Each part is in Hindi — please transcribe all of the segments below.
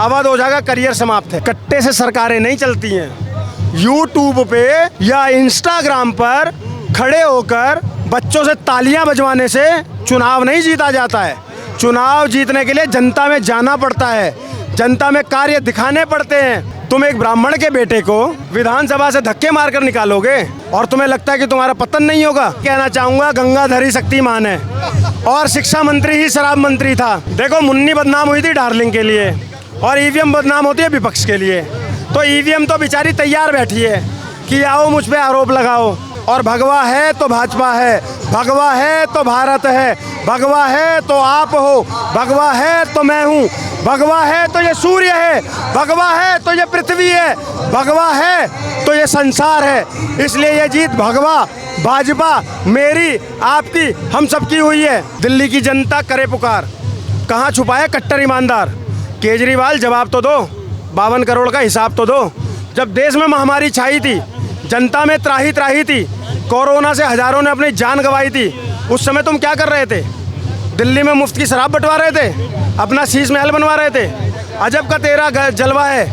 अवध ओझा का करियर समाप्त है। कट्टे से सरकारें नहीं चलती हैं। यूट्यूब पे या इंस्टाग्राम पर खड़े होकर बच्चों से तालियां बजवाने से चुनाव नहीं जीता जाता है। चुनाव जीतने के लिए जनता में जाना पड़ता है, जनता में कार्य दिखाने पड़ते हैं। तुम एक ब्राह्मण के बेटे को विधानसभा से धक्के मारकर निकालोगे और तुम्हें लगता है कि तुम्हारा पतन नहीं होगा। कहना चाहूंगा गंगाधरी शक्तिमान है और शिक्षा मंत्री ही शराब मंत्री था। देखो मुन्नी बदनाम हुई थी डार्लिंग के लिए और ईवीएम बदनाम होती है विपक्ष के लिए। तो ईवीएम तो बेचारी तैयार बैठी है कि आओ मुझ पे आरोप लगाओ। और भगवा है तो भाजपा है, भगवा है तो भारत है, भगवा है तो आप हो, भगवा है तो मैं हूँ, भगवा है तो ये सूर्य है, भगवा है तो ये पृथ्वी है, भगवा है तो ये संसार है। इसलिए ये जीत भगवा भाजपा मेरी आपकी हम सबकी हुई है। दिल्ली की जनता करे पुकार, कहाँ छुपा है कट्टर ईमानदार? केजरीवाल जवाब तो दो, 52 करोड़ का हिसाब तो दो। जब देश में महामारी छाई थी, जनता में त्राही त्राही थी, कोरोना से हजारों ने अपनी जान गंवाई थी, उस समय तुम क्या कर रहे थे? दिल्ली में मुफ्त की शराब बंटवा रहे थे, अपना शीश महल बनवा रहे थे। अजब का तेरा जलवा है,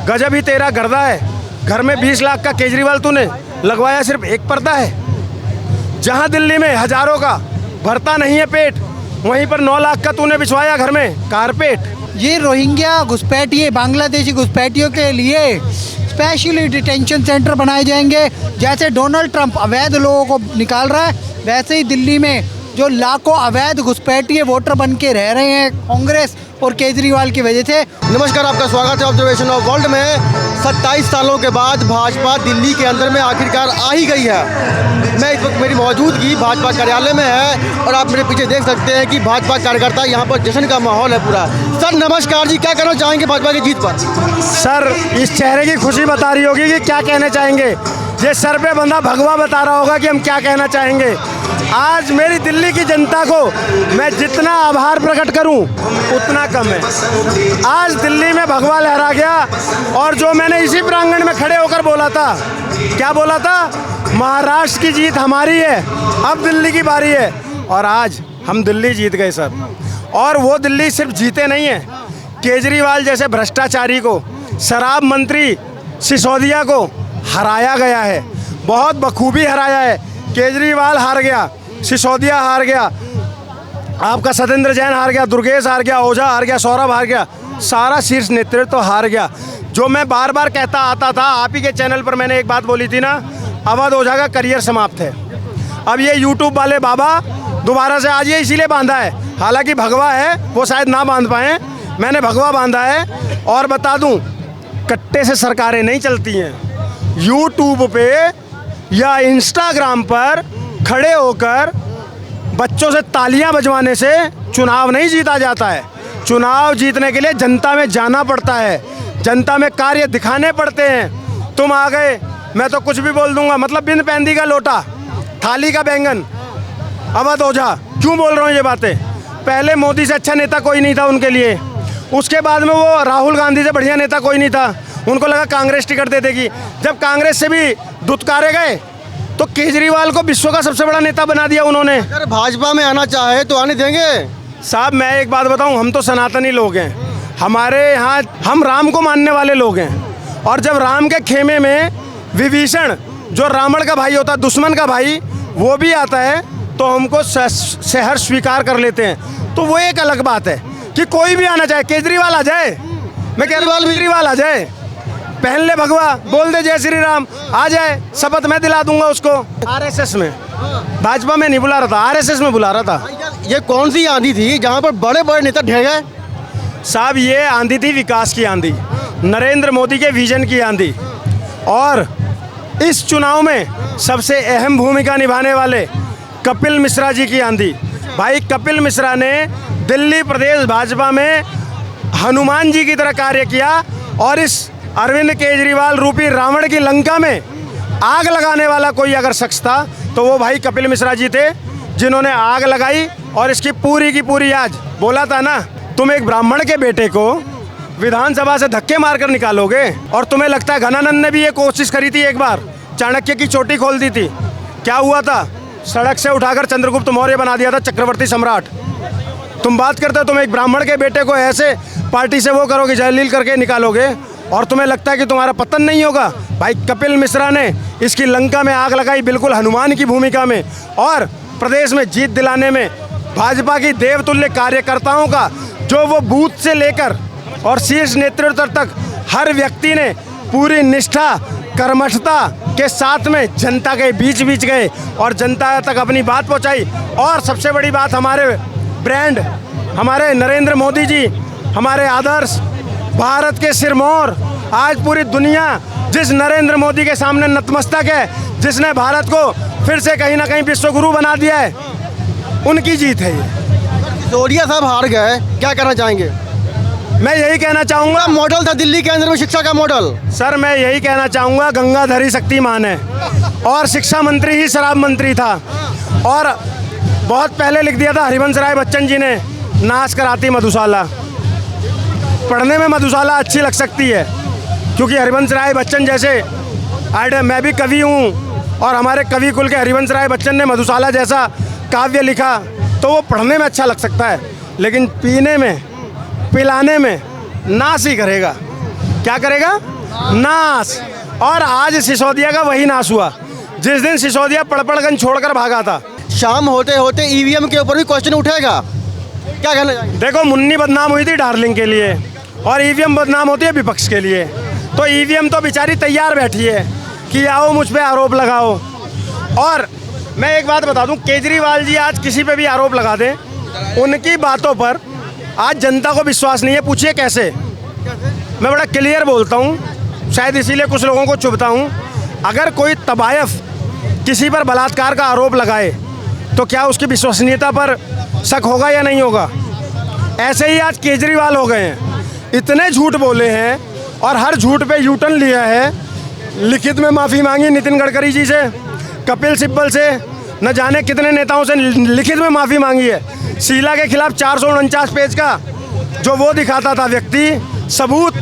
गजब ही तेरा गर्दा है। घर में 20 लाख का केजरीवाल तूने लगवाया, सिर्फ एक पर्दा है। जहां दिल्ली में हजारों का भरता नहीं है पेट, वहीं पर 9 लाख का तूने बिछवाया घर में कारपेट। ये रोहिंग्या घुसपैठिए बांग्लादेशी घुसपैठियों के लिए स्पेशली डिटेंशन सेंटर बनाए जाएंगे। जैसे डोनाल्ड ट्रंप अवैध लोगों को निकाल रहा है, वैसे ही दिल्ली में जो लाखों अवैध घुसपैठिए वोटर बन के रह रहे हैं कांग्रेस और केजरीवाल की वजह से। नमस्कार, आपका स्वागत है ऑब्जर्वेशन ऑफ वर्ल्ड में। 27 सालों के बाद भाजपा दिल्ली के अंदर में आखिरकार आ ही गई है। मैं इस वक्त मेरी मौजूदगी भाजपा कार्यालय में है और आप मेरे पीछे देख सकते हैं कि भाजपा कार्यकर्ता यहाँ पर जश्न का माहौल है पूरा। सर नमस्कार जी, क्या कहना चाहेंगे भाजपा की जीत पर? सर इस चेहरे की खुशी बता रही होगी कि क्या कहना चाहेंगे। ये सर पे बंधा भगवा बता रहा होगा कि हम क्या कहना चाहेंगे। आज मेरी दिल्ली की जनता को मैं जितना आभार प्रकट करूं उतना कम है। आज दिल्ली में भगवा लहरा गया और जो मैंने इसी प्रांगण में खड़े होकर बोला था, क्या बोला था? महाराष्ट्र की जीत हमारी है, अब दिल्ली की बारी है। और आज हम दिल्ली जीत गए सर। और वो दिल्ली सिर्फ जीते नहीं है, केजरीवाल जैसे भ्रष्टाचारी को, शराब मंत्री सिसोदिया को हराया गया है, बहुत बखूबी हराया है। केजरीवाल हार गया, सिसोदिया हार गया, आपका सत्येंद्र जैन हार गया, दुर्गेश हार गया, ओझा हार गया, सौरभ हार गया, सारा शीर्ष नेतृत्व तो हार गया। जो मैं बार बार कहता आता था, आप ही के चैनल पर मैंने एक बात बोली थी ना, अवध ओझा का करियर समाप्त है। अब ये यूट्यूब वाले बाबा दोबारा से आज ये इसीलिए बांधा है, हालांकि भगवा है, वो शायद ना बांध पाएँ, मैंने भगवा बांधा है। और बता दूँ, कट्टे से सरकारें नहीं चलती हैं। यूट्यूब पे या इंस्टाग्राम पर खड़े होकर बच्चों से तालियां बजवाने से चुनाव नहीं जीता जाता है। चुनाव जीतने के लिए जनता में जाना पड़ता है, जनता में कार्य दिखाने पड़ते हैं। तुम आ गए, मैं तो कुछ भी बोल दूंगा, मतलब बिन पैंदी का लोटा, थाली का बैंगन। अवध ओझा क्यों बोल रहा हूँ ये बातें? पहले मोदी से अच्छा नेता कोई नहीं था उनके लिए, उसके बाद में वो राहुल गांधी से बढ़िया नेता कोई नहीं था, उनको लगा कांग्रेस टिकट दे देगी। जब कांग्रेस से भी दुत्कारे गए तो केजरीवाल को विश्व का सबसे बड़ा नेता बना दिया उन्होंने। अगर भाजपा में आना चाहे तो आने देंगे? साहब मैं एक बात बताऊं, हम तो सनातनी लोग हैं, हमारे यहाँ हम राम को मानने वाले लोग हैं। और जब राम के खेमे में विभीषण, जो रावण का भाई होता है, दुश्मन का भाई, वो भी आता है तो हमको शहर स्वीकार कर लेते हैं। तो वो एक अलग बात है कि कोई भी आना चाहे, केजरीवाल आ जाए, मैं केजरीवाल आ जाए, पहन ले भगवा, बोल दे जय श्री राम, आ जाए, शपथ मैं दिला दूंगा उसको। आरएसएस में, भाजपा में नहीं बुला रहा था, आरएसएस में बुला रहा था। ये कौन सी आंधी थी जहाँ पर बड़े बड़े नेता ढह गए? साहब ये आंधी थी विकास की आंधी, नरेंद्र मोदी के विजन की आंधी। और इस चुनाव में सबसे अहम भूमिका निभाने वाले कपिल मिश्रा जी की आंधी। भाई कपिल मिश्रा ने दिल्ली प्रदेश भाजपा में हनुमान जी की तरह कार्य किया और इस अरविंद केजरीवाल रूपी रावण की लंका में आग लगाने वाला कोई अगर शख्स था तो वो भाई कपिल मिश्रा जी थे, जिन्होंने आग लगाई। और इसकी की पूरी आज बोला था ना, तुम एक ब्राह्मण के बेटे को विधानसभा से धक्के मारकर निकालोगे। और तुम्हें लगता है घनानंद ने भी ये कोशिश करी थी, एक बार चाणक्य की चोटी खोल दी थी, क्या हुआ था? सड़क से उठाकर चंद्रगुप्त मौर्य बना दिया था चक्रवर्ती सम्राट। तुम बात करते हो, तुम एक ब्राह्मण के बेटे को ऐसे पार्टी से वो करोगे, जलील करके निकालोगे, और तुम्हें लगता है कि तुम्हारा पतन नहीं होगा। भाई कपिल मिश्रा ने इसकी लंका में आग लगाई, बिल्कुल हनुमान की भूमिका में, और प्रदेश में जीत दिलाने में भाजपा की देवतुल्य कार्यकर्ताओं का, जो वो बूथ से लेकर और शीर्ष नेतृत्व तक हर व्यक्ति ने पूरी निष्ठा कर्मठता के साथ में जनता के बीच बीच गए और जनता तक अपनी बात पहुंचाई। और सबसे बड़ी बात, हमारे ब्रांड, हमारे नरेंद्र मोदी जी, हमारे आदर्श, भारत के सिरमौर, आज पूरी दुनिया जिस नरेंद्र मोदी के सामने नतमस्तक है, जिसने भारत को फिर से कहीं ना कहीं विश्वगुरु बना दिया है, उनकी जीत है ये। सिसोदिया साहब हार गए, क्या करना चाहेंगे? मैं यही कहना चाहूँगा, मॉडल था दिल्ली के अंदर में शिक्षा का मॉडल। सर मैं यही कहना चाहूँगा, गंगाधरी शक्तिमान है और शिक्षा मंत्री ही शराब मंत्री था। और बहुत पहले लिख दिया था हरिवंश राय बच्चन जी ने, नाश कराती मधुशाला। पढ़ने में मधुशाला अच्छी लग सकती है, क्योंकि हरिवंश राय बच्चन जैसे मैं भी कवि हूँ और हमारे कवि कुल के हरिवंश राय बच्चन ने मधुशाला जैसा काव्य लिखा, तो वो पढ़ने में अच्छा लग सकता है, लेकिन पीने में, पिलाने में नाश ही करेगा। क्या करेगा? नाश। और आज सिसोदिया का वही नाश हुआ, जिस दिन सिसोदिया पड़पड़गंज छोड़कर भागा था। शाम होते होते ईवीएम के ऊपर भी क्वेश्चन उठेगा, क्या कहना चाहेंगे? देखो, मुन्नी बदनाम हुई थी डार्लिंग के लिए और ईवीएम बदनाम होती है विपक्ष के लिए। तो ईवीएम तो बेचारी तैयार बैठी है कि आओ मुझ पे आरोप लगाओ। और मैं एक बात बता दूं, केजरीवाल जी आज किसी पे भी आरोप लगा दें, उनकी बातों पर आज जनता को विश्वास नहीं है। पूछिए कैसे? मैं बड़ा क्लियर बोलता हूँ, शायद इसीलिए कुछ लोगों को चुभता हूँ। अगर कोई तबायफ किसी पर बलात्कार का आरोप लगाए तो क्या उसकी विश्वसनीयता पर शक होगा या नहीं होगा? ऐसे ही आज केजरीवाल हो गए हैं, इतने झूठ बोले हैं और हर झूठ पे यू टर्न लिया है। लिखित में माफ़ी मांगी नितिन गडकरी जी से, कपिल सिब्बल से, न जाने कितने नेताओं से लिखित में माफ़ी मांगी है। शीला के खिलाफ 449 पेज का जो वो दिखाता था व्यक्ति सबूत,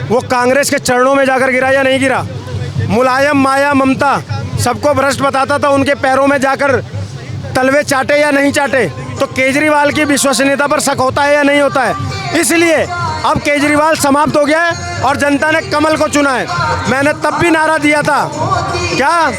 वो कांग्रेस के चरणों में जाकर गिरा या नहीं गिरा? मुलायम, माया, ममता सबको भ्रष्ट बताता था, उनके पैरों में जाकर तलवे चाटे या नहीं चाटे? तो केजरीवाल की विश्वसनीयता पर शक होता है या नहीं होता है? इसलिए अब केजरीवाल समाप्त हो गया है और जनता ने कमल को चुना है। मैंने तब भी नारा दिया था, क्या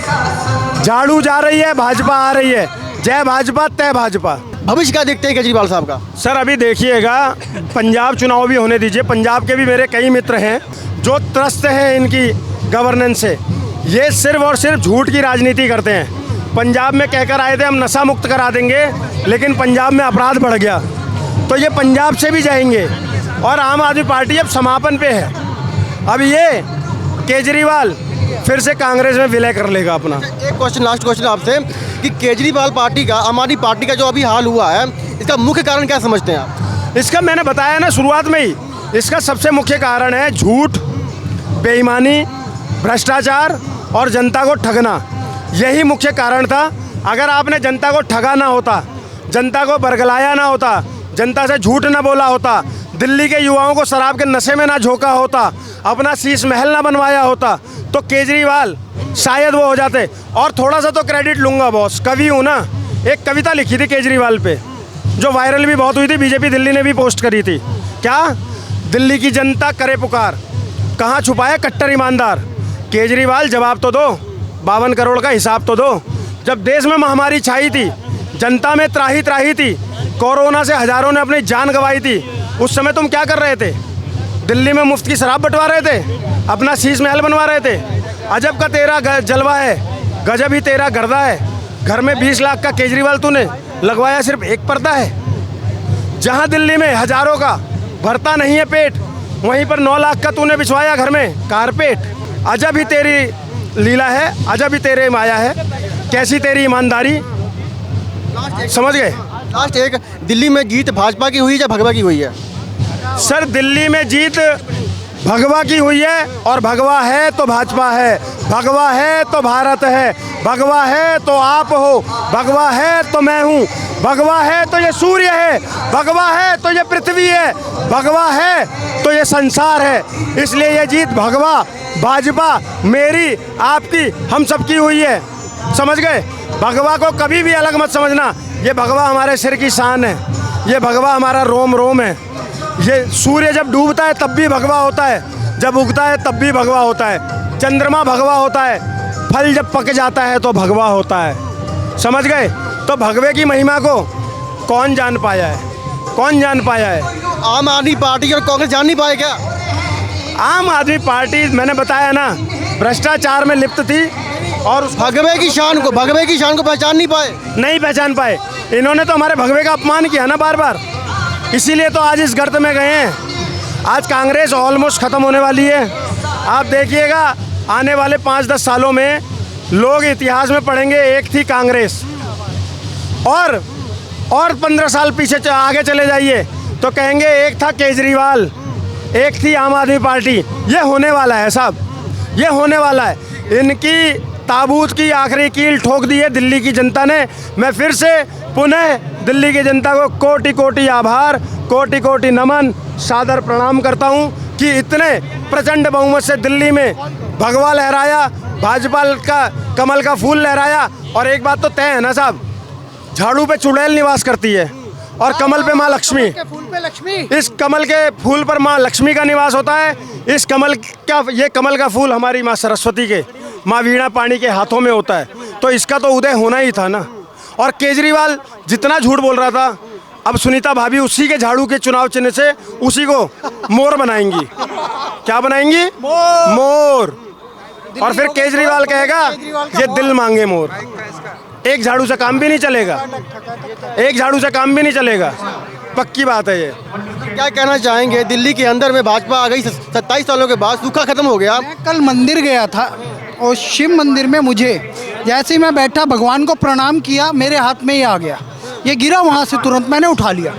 झाड़ू जा रही है, भाजपा आ रही है, जय भाजपा तय भाजपा। भविष्य क्या देखते हैं केजरीवाल साहब का? सर अभी देखिएगा, पंजाब चुनाव भी होने दीजिए। पंजाब के भी मेरे कई मित्र हैं जो त्रस्त हैं इनकी गवर्नेंस से। ये सिर्फ और सिर्फ झूठ की राजनीति करते हैं। पंजाब में कहकर आए थे हम नशा मुक्त करा देंगे, लेकिन पंजाब में अपराध बढ़ गया, तो ये पंजाब से भी जाएंगे। और आम आदमी पार्टी अब समापन पे है। अब ये केजरीवाल फिर से कांग्रेस में विलय कर लेगा अपना। एक क्वेश्चन, लास्ट क्वेश्चन आपसे, कि केजरीवाल पार्टी का, हमारी पार्टी का जो अभी हाल हुआ है, इसका मुख्य कारण क्या समझते हैं आप? इसका मैंने बताया ना शुरुआत में ही, इसका सबसे मुख्य कारण है झूठ, बेईमानी, भ्रष्टाचार और जनता को ठगना। यही मुख्य कारण था। अगर आपने जनता को ठगा ना होता, जनता को बरगलाया ना होता, जनता से झूठ ना बोला होता, दिल्ली के युवाओं को शराब के नशे में ना झोंका होता, अपना शीश महल ना बनवाया होता, तो केजरीवाल शायद वो हो जाते। और थोड़ा सा तो क्रेडिट लूँगा बॉस, कवि हूँ ना। एक कविता लिखी थी केजरीवाल पे जो वायरल भी बहुत हुई थी, बीजेपी दिल्ली ने भी पोस्ट करी थी। क्या? दिल्ली की जनता करे पुकार, कहाँ छुपाया कट्टर ईमानदार? केजरीवाल जवाब तो दो, 52 करोड़ का हिसाब तो दो। जब देश में महामारी छाई थी, जनता में त्राही त्राही थी, कोरोना से हजारों ने अपनी जान गंवाई थी, उस समय तुम क्या कर रहे थे? दिल्ली में मुफ्त की शराब बंटवा रहे थे, अपना शीश महल बनवा रहे थे। अजब का तेरा जलवा है, गजब ही तेरा गर्दा है। घर में 20 लाख का केजरीवाल तूने लगवाया, सिर्फ एक पर्दा है। जहां दिल्ली में हजारों का भरता नहीं है पेट, वहीं पर 9 लाख का तूने बिछवाया घर में कारपेट। अजब ही तेरी लीला है, अजब ही तेरे माया है, कैसी तेरी ईमानदारी। समझ गए? लास्ट एक, दिल्ली में जीत भाजपा की हुई या भगवा की हुई है? सर दिल्ली में जीत भगवा की हुई है, और भगवा है तो भाजपा है, भगवा है तो भारत है, भगवा है तो आप हो, भगवा है तो मैं हूँ, भगवा है तो ये सूर्य है, भगवा है तो ये पृथ्वी है, भगवा है तो ये संसार है। इसलिए ये जीत भगवा, भाजपा, मेरी, आपकी, हम सबकी हुई है। समझ गए? भगवा को कभी भी अलग मत समझना, ये भगवा हमारे सिर की शान है। ये भगवा हमारा रोम रोम है। ये सूर्य जब डूबता है तब भी भगवा होता है, जब उगता है तब भी भगवा होता है, चंद्रमा भगवा होता है, फल जब पक जाता है तो भगवा होता है। समझ गए? तो भगवे की महिमा को कौन जान पाया है? कौन जान पाया है? आम आदमी पार्टी और कांग्रेस जान नहीं पाए क्या? आम आदमी पार्टी, मैंने बताया ना, भ्रष्टाचार में लिप्त थी और भगवे की शान को पहचान नहीं पाए। नहीं पहचान पाए। इन्होंने तो हमारे भगवे का अपमान किया ना बार बार, इसीलिए तो आज इस गर्त में गए हैं। आज कांग्रेस ऑलमोस्ट ख़त्म होने वाली है। आप देखिएगा आने वाले 5-10 सालों में लोग इतिहास में पढ़ेंगे, एक थी कांग्रेस, और 15 साल पीछे आगे चले जाइए तो कहेंगे एक था केजरीवाल, एक थी आम आदमी पार्टी। ये होने वाला है साहब, ये होने वाला है। इनकी ताबूत की आखिरी कील ठोक दी है दिल्ली की जनता ने। मैं फिर से पुनः दिल्ली की जनता को कोटि कोटि आभार, कोटि कोटि नमन, सादर प्रणाम करता हूँ कि इतने प्रचंड बहुमत से दिल्ली में भगवा लहराया, भाजपा का कमल का फूल लहराया। और एक बात तो तय है ना साहब, झाड़ू पे चुड़ैल निवास करती है और कमल पे माँ लक्ष्मी। फूल पे लक्ष्मी। इस कमल के फूल पर माँ लक्ष्मी का निवास होता है। इस कमल का, ये कमल का फूल हमारी माँ सरस्वती के, माँ वीणा पाणी के हाथों में होता है। तो इसका तो उदय होना ही था ना। और केजरीवाल जितना झूठ बोल रहा था, अब सुनीता भाभी उसी के झाड़ू के चुनाव चिन्ह से उसी को मोर बनाएंगी। क्या बनाएंगी? मोर। और फिर केजरीवाल कहेगा ये दिल मांगे मोर। एक झाड़ू से काम भी नहीं चलेगा, एक झाड़ू से काम भी नहीं चलेगा, पक्की बात है ये। क्या कहना चाहेंगे? दिल्ली के अंदर में भाजपा आ गई, 27 सालों के बाद सूखा खत्म हो गया। मैं कल मंदिर गया था और शिव मंदिर में मुझे जैसे ही मैं बैठा भगवान को प्रणाम किया, मेरे हाथ में ही आ गया, ये गिरा वहाँ से, तुरंत मैंने उठा लिया।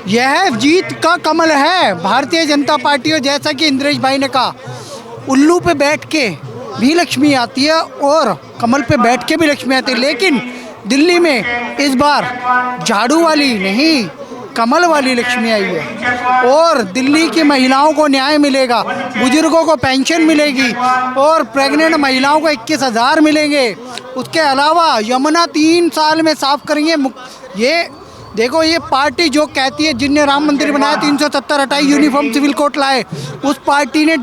यह जीत का कमल है भारतीय जनता पार्टी। और जैसा कि इंद्रेश भाई ने कहा, उल्लू पे बैठ के भी लक्ष्मी आती है और कमल पे बैठ के भी लक्ष्मी आती है। लेकिन दिल्ली में इस बार झाड़ू वाली नहीं, कमल वाली लक्ष्मी आई है। और दिल्ली की महिलाओं को न्याय मिलेगा, बुजुर्गों को पेंशन मिलेगी और प्रेग्नेंट महिलाओं को 21,000 मिलेंगे। उसके अलावा यमुना 3 साल में साफ करेंगे। ये देखो, ये पार्टी जो कहती है, जिनने राम मंदिर बनाया, 370 हटाई, यूनिफॉर्म सिविल कोड लाए, उस पार्टी ने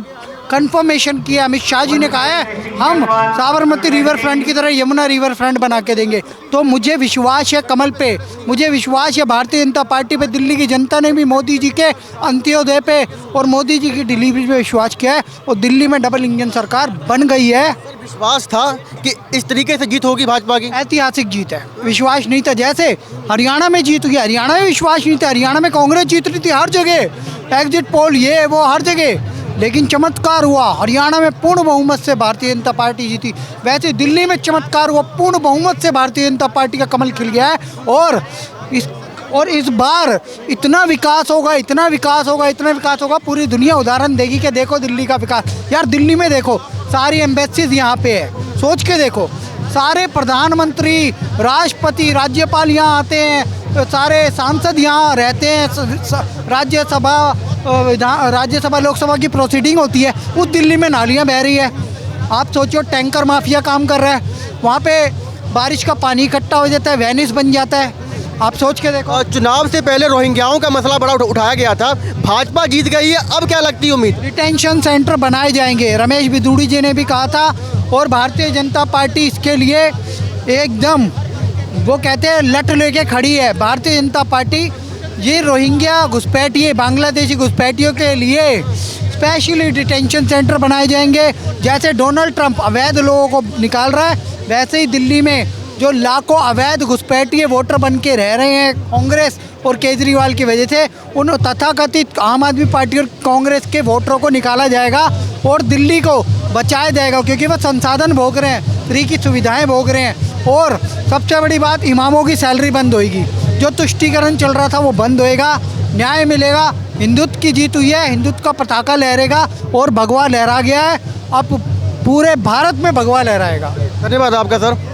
कंफर्मेशन किया। अमित शाह जी ने कहा है हम साबरमती रिवर फ्रंट की तरह यमुना रिवर फ्रंट बना के देंगे। तो मुझे विश्वास है कमल पे, मुझे विश्वास है भारतीय जनता पार्टी पे। दिल्ली की जनता ने भी मोदी जी के अंत्योदय पे और मोदी जी की डिलीवरी पे विश्वास किया है और दिल्ली में डबल इंजन सरकार बन गई है। विश्वास था कि इस तरीके से जीत होगी भाजपा की। ऐतिहासिक जीत है, विश्वास नहीं था। जैसे हरियाणा में जीत हुई, हरियाणा में विश्वास नहीं था। हरियाणा में कांग्रेस जीत रही थी हर जगह, एग्जिट पोल ये वो हर जगह, लेकिन चमत्कार हुआ, हरियाणा में पूर्ण बहुमत से भारतीय जनता पार्टी जीती। वैसे दिल्ली में चमत्कार हुआ, पूर्ण बहुमत से भारतीय जनता पार्टी का कमल खिल गया है। और इस बार इतना विकास होगा, इतना विकास होगा, इतना विकास होगा, पूरी दुनिया उदाहरण देगी कि देखो दिल्ली का विकास। यार दिल्ली में देखो, सारी एम्बेसीज यहाँ पे है, सोच के देखो, सारे प्रधानमंत्री, राष्ट्रपति, राज्यपाल यहाँ आते हैं, सारे सांसद यहाँ रहते हैं, राज्यसभा लोकसभा की प्रोसीडिंग होती है, उस दिल्ली में नालियाँ बह रही है। आप सोचो, टैंकर माफिया काम कर रहा है वहाँ पे, बारिश का पानी इकट्ठा हो जाता है, वेनिस बन जाता है। आप सोच के देखो। चुनाव से पहले रोहिंग्याओं का मसला बड़ा उठाया गया था, भाजपा जीत गई है, अब क्या लगती है उम्मीद? डिटेंशन सेंटर बनाए जाएंगे, रमेश बिदूड़ी जी ने भी कहा था। और भारतीय जनता पार्टी इसके लिए एकदम, वो कहते हैं, लट लेके खड़ी है भारतीय जनता पार्टी। ये रोहिंग्या घुसपैठिए, बांग्लादेशी घुसपैठियों के लिए स्पेशली डिटेंशन सेंटर बनाए जाएंगे। जैसे डोनाल्ड ट्रंप अवैध लोगों को निकाल रहा है, वैसे ही दिल्ली में जो लाखों अवैध घुसपैठिए वोटर बन के रह रहे हैं कांग्रेस और केजरीवाल की वजह से, उन तथाकथित आम आदमी पार्टी और कांग्रेस के वोटरों को निकाला जाएगा और दिल्ली को बचाया जाएगा। क्योंकि वो संसाधन भोग रहे हैं, फ्री की सुविधाएं भोग रहे हैं। और सबसे बड़ी बात, इमामों की सैलरी बंद होएगी, जो तुष्टीकरण चल रहा था वो बंद होएगा, न्याय मिलेगा। हिंदुत्व की जीत हुई है, हिंदुत्व का पताका लहरेगा और भगवा लहरा गया है, अब पूरे भारत में भगवा लहराएगा। धन्यवाद आपका सर।